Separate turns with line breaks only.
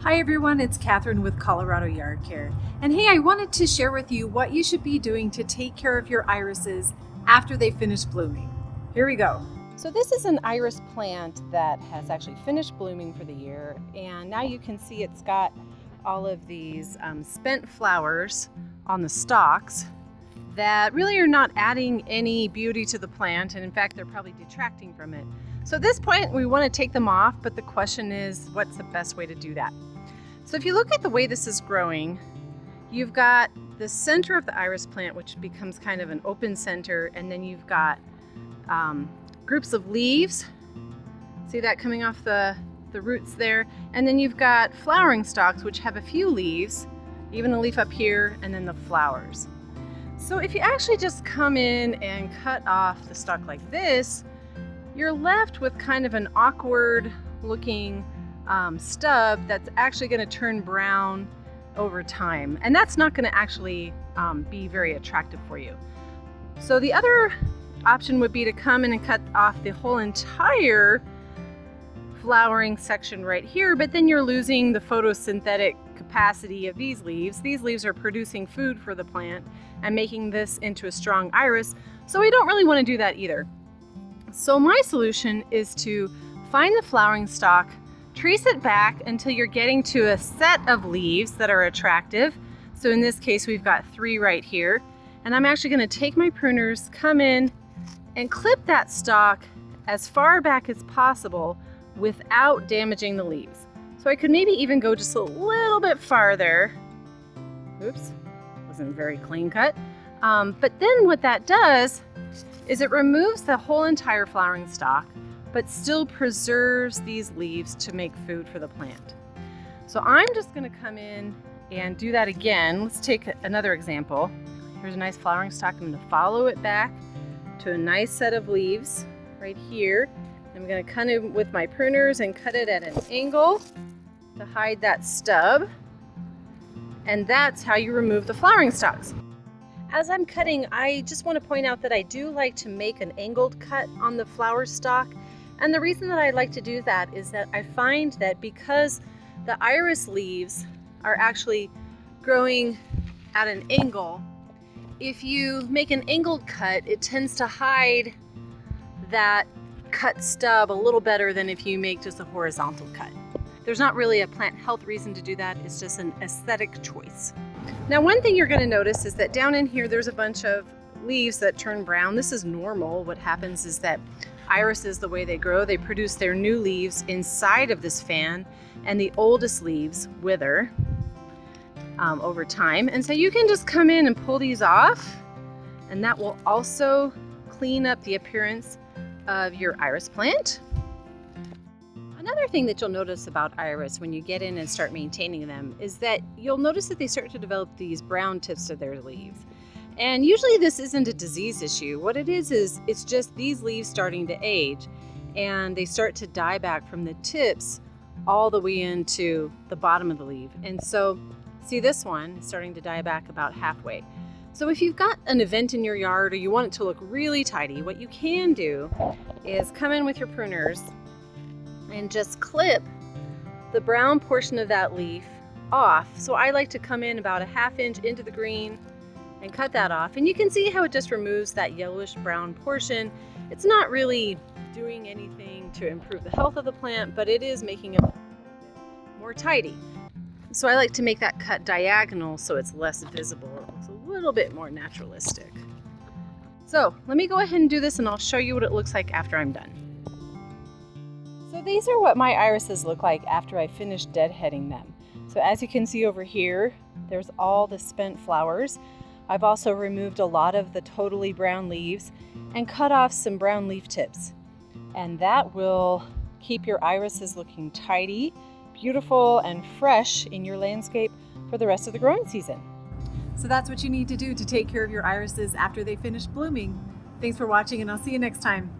Hi everyone, it's Catherine with Colorado Yard Care. And hey, I wanted to share with you what you should be doing to take care of your irises after they finish blooming. Here we go.
So this is an iris plant that has actually finished blooming for the year, and now you can see it's got all of these spent flowers on the stalks that really are not adding any beauty to the plant, and in fact they're probably detracting from it. So at this point we want to take them off, but the question is, what's the best way to do that? So if you look at the way this is growing, you've got the center of the iris plant, which becomes kind of an open center, and then you've got groups of leaves. See that coming off the roots there? And then you've got flowering stalks, which have a few leaves, even a leaf up here, and then the flowers. So if you actually just come in and cut off the stalk like this, you're left with kind of an awkward looking stub that's actually going to turn brown over time, and that's not going to actually be very attractive for you. So the other option would be to come in and cut off the whole entire flowering section right here, but then you're losing the photosynthetic capacity of these leaves. These leaves are producing food for the plant and making this into a strong iris, so we don't really want to do that either. So my solution is to find the flowering stalk, trace it back until you're getting to a set of leaves that are attractive. So in this case, we've got 3 right here. And I'm actually going to take my pruners, come in, and clip that stalk as far back as possible without damaging the leaves. So I could maybe even go just a little bit farther. Oops, wasn't very clean cut. But then what that does is it removes the whole entire flowering stalk, but still preserves these leaves to make food for the plant. So I'm just going to come in and do that again. Let's take another example. Here's a nice flowering stalk. I'm going to follow it back to a nice set of leaves right here. I'm going to cut it with my pruners and cut it at an angle to hide that stub. And that's how you remove the flowering stalks. As I'm cutting, I just want to point out that I do like to make an angled cut on the flower stalk. And the reason that I like to do that is that I find that because the iris leaves are actually growing at an angle, if you make an angled cut, it tends to hide that cut stub a little better than if you make just a horizontal cut. There's not really a plant health reason to do that, it's just an aesthetic choice. Now, one thing you're going to notice is that down in here there's a bunch of leaves that turn brown. This is normal. What happens is that irises, the way they grow, they produce their new leaves inside of this fan, and the oldest leaves wither over time. And so you can just come in and pull these off, and that will also clean up the appearance of your iris plant. Another thing that you'll notice about iris when you get in and start maintaining them is that you'll notice that they start to develop these brown tips to their leaves. And usually this isn't a disease issue. What it is it's just these leaves starting to age, and they start to die back from the tips all the way into the bottom of the leaf. And so see, this one is starting to die back about halfway. So if you've got an event in your yard or you want it to look really tidy, what you can do is come in with your pruners and just clip the brown portion of that leaf off. So I like to come in about a 1/2 inch into the green and cut that off, and you can see how it just removes that yellowish brown portion. It's not really doing anything to improve the health of the plant, but it is making it more tidy. So I like to make that cut diagonal so it's less visible. It looks a little bit more naturalistic. So let me go ahead and do this, and I'll show you what it looks like after I'm done. So these are what my irises look like after I finish deadheading them. So as you can see over here, there's all the spent flowers. I've also removed a lot of the totally brown leaves and cut off some brown leaf tips. And that will keep your irises looking tidy, beautiful, and fresh in your landscape for the rest of the growing season.
So that's what you need to do to take care of your irises after they finish blooming. Thanks for watching, and I'll see you next time.